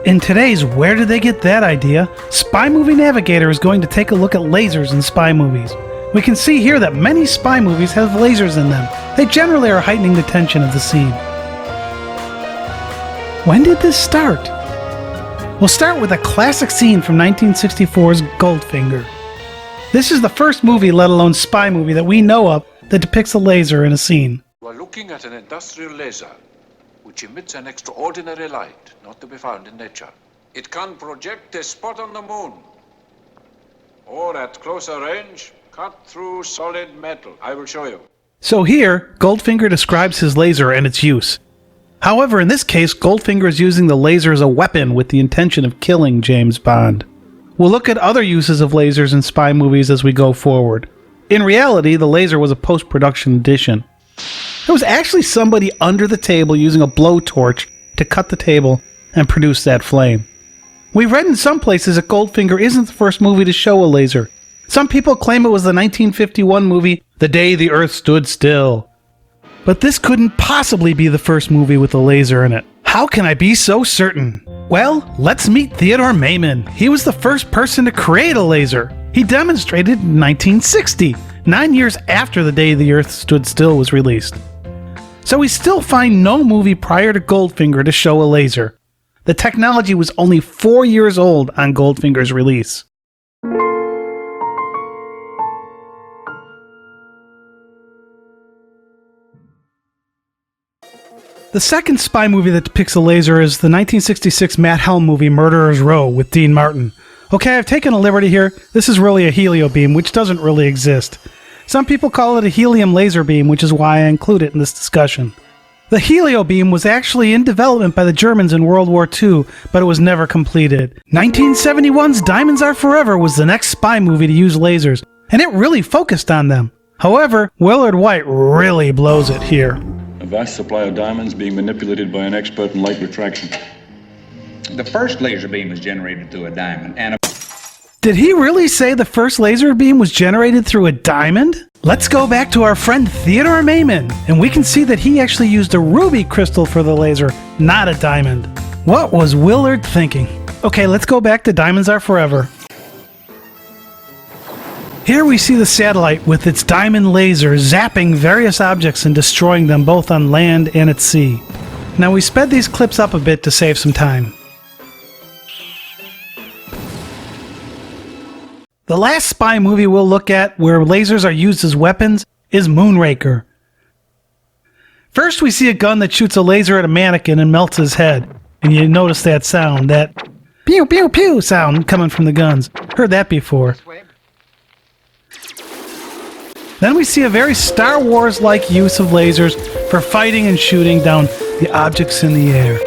In today's Where Did They Get That Idea, Spy Movie Navigator is going to take a look at lasers in spy movies. We can see here that many spy movies have lasers in them. They generally are heightening the tension of the scene. When did this start? We'll start with a classic scene from 1964's Goldfinger. This is the first movie, let alone spy movie, that we know of that depicts a laser in a scene. You are looking at an industrial laser, which emits an extraordinary light not to be found in nature. It can project a spot on the moon, or at closer range, cut through solid metal. I will show you. So here, Goldfinger describes his laser and its use. However, in this case, Goldfinger is using the laser as a weapon with the intention of killing James Bond. We'll look at other uses of lasers in spy movies as we go forward. In reality, the laser was a post-production addition. There was actually somebody under the table using a blowtorch to cut the table and produce that flame. We've read in some places that Goldfinger isn't the first movie to show a laser. Some people claim it was the 1951 movie The Day the Earth Stood Still. But this couldn't possibly be the first movie with a laser in it. How can I be so certain? Well, let's meet Theodore Maiman. He was the first person to create a laser. He demonstrated in 1960, 9 years after The Day the Earth Stood Still was released. So we still find no movie prior to Goldfinger to show a laser. The technology was only 4 years old on Goldfinger's release. The second spy movie that depicts a laser is the 1966 Matt Helm movie Murderer's Row with Dean Martin. Okay, I've taken a liberty here. This is really a helio beam, which doesn't really exist. Some people call it a helium laser beam, which is why I include it in this discussion. The helio beam was actually in development by the Germans in World War II, but it was never completed. 1971's Diamonds Are Forever was the next spy movie to use lasers, and it really focused on them. However, Willard White really blows it here. A vast supply of diamonds being manipulated by an expert in light retraction. The first laser beam was generated through a diamond, and Did he really say the first laser beam was generated through a diamond? Let's go back to our friend Theodore Maiman, and we can see that he actually used a ruby crystal for the laser, not a diamond. What was Willard thinking? Okay, let's go back to Diamonds Are Forever. Here we see the satellite with its diamond laser zapping various objects and destroying them both on land and at sea. Now we sped these clips up a bit to save some time. The last spy movie we'll look at where lasers are used as weapons is Moonraker. First we see a gun that shoots a laser at a mannequin and melts his head. And you notice that sound, that pew pew pew sound coming from the guns. Heard that before. Then we see a very Star Wars-like use of lasers for fighting and shooting down the objects in the air.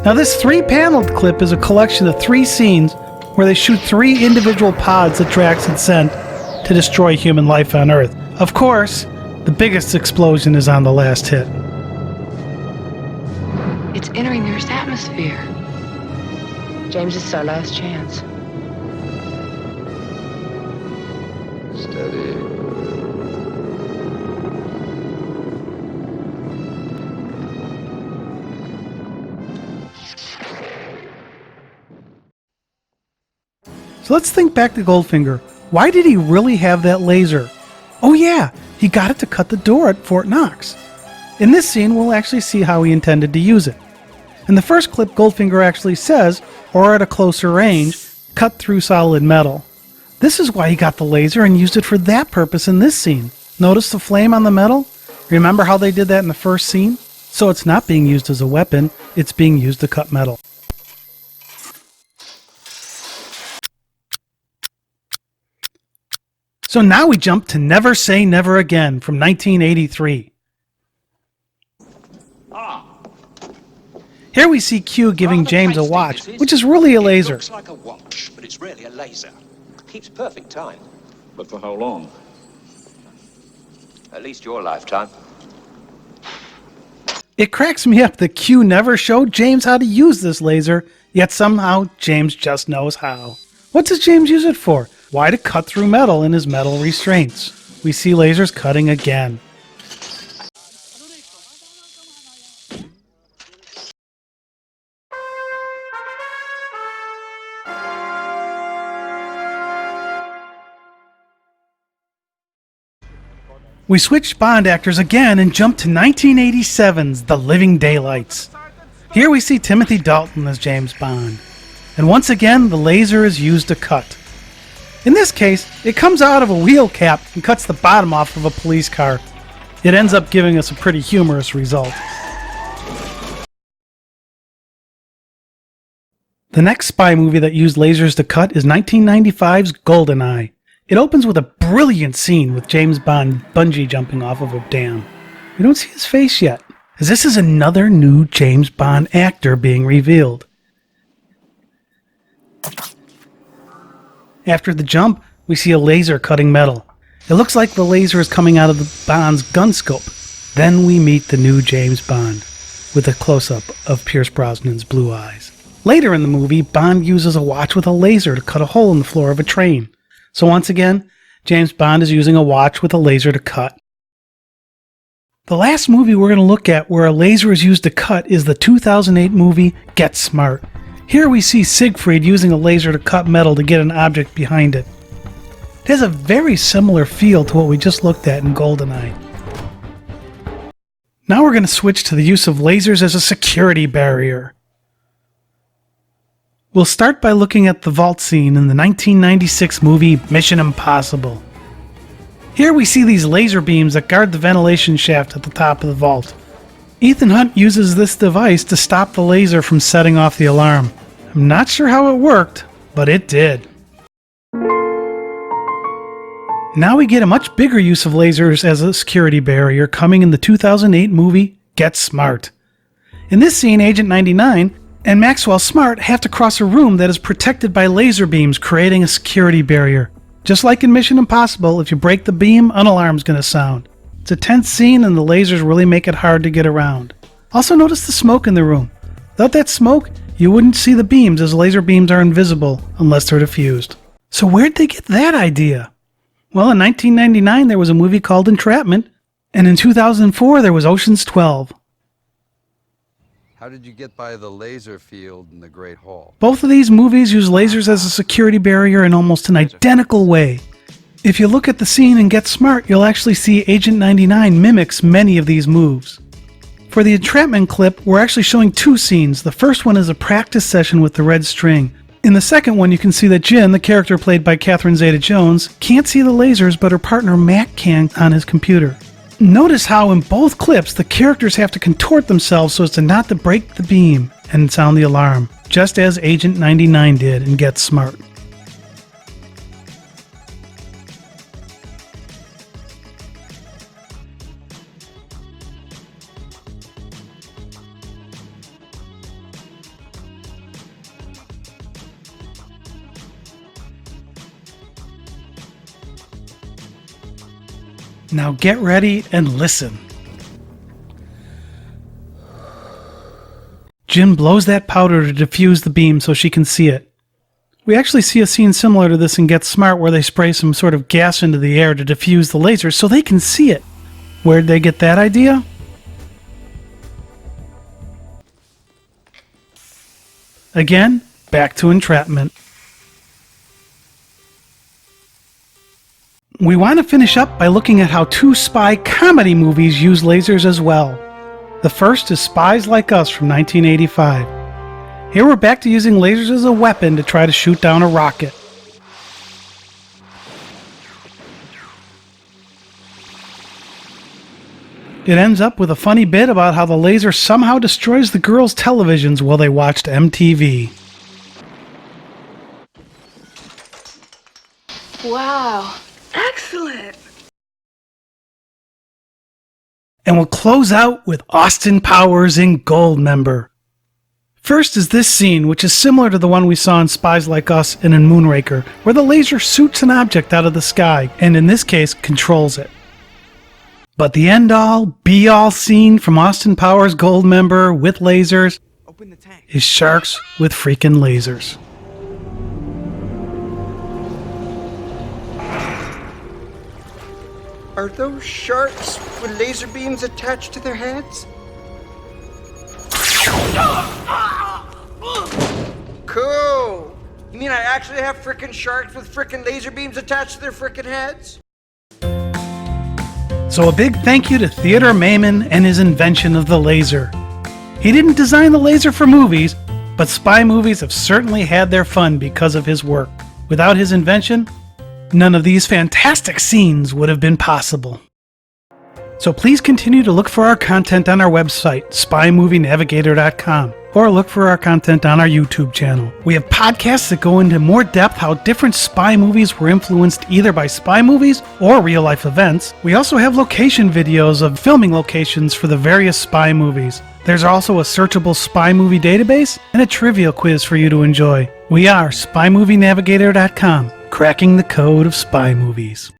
Now this 3-paneled clip is a collection of 3 scenes where they shoot 3 individual pods that Drax had sent to destroy human life on Earth. Of course, the biggest explosion is on the last hit. It's entering the Earth's atmosphere. James, this is our last chance. Steady. So let's think back to Goldfinger. Why did he really have that laser? Oh yeah, he got it to cut the door at Fort Knox. In this scene, we'll actually see how he intended to use it. In the first clip, Goldfinger actually says, or at a closer range, cut through solid metal. This is why he got the laser and used it for that purpose in this scene. Notice the flame on the metal? Remember how they did that in the first scene? So it's not being used as a weapon, it's being used to cut metal. So now we jump to Never Say Never Again from 1983. Here we see Q giving James a watch, which is really a laser. It looks like a watch, but it's really a laser. Keeps perfect time. But for how long? At least your lifetime. It cracks me up that Q never showed James how to use this laser, yet somehow James just knows how. What does James use it for? Why, to cut through metal in his metal restraints. We see lasers cutting again. We switched Bond actors again and jumped to 1987's The Living Daylights. Here we see Timothy Dalton as James Bond. And once again, the laser is used to cut. In this case, it comes out of a wheel cap and cuts the bottom off of a police car. It ends up giving us a pretty humorous result. The next spy movie that used lasers to cut is 1995's GoldenEye. It opens with a brilliant scene with James Bond bungee jumping off of a dam. We don't see his face yet, as this is another new James Bond actor being revealed. After the jump, we see a laser cutting metal. It looks like the laser is coming out of the Bond's gun scope. Then we meet the new James Bond, with a close-up of Pierce Brosnan's blue eyes. Later in the movie, Bond uses a watch with a laser to cut a hole in the floor of a train. So once again, James Bond is using a watch with a laser to cut. The last movie we're going to look at where a laser is used to cut is the 2008 movie Get Smart. Here we see Siegfried using a laser to cut metal to get an object behind it. It has a very similar feel to what we just looked at in GoldenEye. Now we're going to switch to the use of lasers as a security barrier. We'll start by looking at the vault scene in the 1996 movie Mission Impossible. Here we see these laser beams that guard the ventilation shaft at the top of the vault. Ethan Hunt uses this device to stop the laser from setting off the alarm. I'm not sure how it worked, but it did. Now we get a much bigger use of lasers as a security barrier coming in the 2008 movie Get Smart. In this scene, Agent 99 and Maxwell Smart have to cross a room that is protected by laser beams, creating a security barrier. Just like in Mission Impossible, if you break the beam, an alarm's going to sound. It's a tense scene and the lasers really make it hard to get around. Also notice the smoke in the room. Without that smoke, you wouldn't see the beams, as laser beams are invisible unless they're diffused. So where'd they get that idea? Well, in 1999 there was a movie called Entrapment, and in 2004 there was Ocean's 12. How did you get by the laser field in the Great Hall? Both of these movies use lasers as a security barrier in almost an identical way. If you look at the scene and Get Smart, you'll actually see Agent 99 mimics many of these moves. For the Entrapment clip, we're actually showing two scenes. The first one is a practice session with the red string. In the second one, you can see that Jin, the character played by Catherine Zeta-Jones, can't see the lasers, but her partner Mac can on his computer. Notice how in both clips the characters have to contort themselves so as to not to break the beam and sound the alarm, just as Agent 99 did in Get Smart. Now get ready and listen. Jin blows that powder to diffuse the beam so she can see it. We actually see a scene similar to this in Get Smart where they spray some sort of gas into the air to diffuse the laser so they can see it. Where'd they get that idea? Again, back to Entrapment. We want to finish up by looking at how two spy comedy movies use lasers as well. The first is Spies Like Us from 1985. Here we're back to using lasers as a weapon to try to shoot down a rocket. It ends up with a funny bit about how the laser somehow destroys the girls' televisions while they watched MTV. Wow. Excellent. And we'll close out with Austin Powers in Goldmember. First is this scene, which is similar to the one we saw in Spies Like Us and in Moonraker, where the laser shoots an object out of the sky, and in this case, controls it. But the end-all, be-all scene from Austin Powers' Goldmember with lasers is sharks with freaking lasers. Are those sharks with laser beams attached to their heads? Cool! You mean I actually have frickin' sharks with frickin' laser beams attached to their frickin' heads? So a big thank you to Theodore Maiman and his invention of the laser. He didn't design the laser for movies, but spy movies have certainly had their fun because of his work. Without his invention, none of these fantastic scenes would have been possible. So please continue to look for our content on our website, spymovienavigator.com, or look for our content on our YouTube channel. We have podcasts that go into more depth how different spy movies were influenced either by spy movies or real-life events. We also have location videos of filming locations for the various spy movies. There's also a searchable spy movie database and a trivia quiz for you to enjoy. We are spymovienavigator.com, cracking the code of spy movies.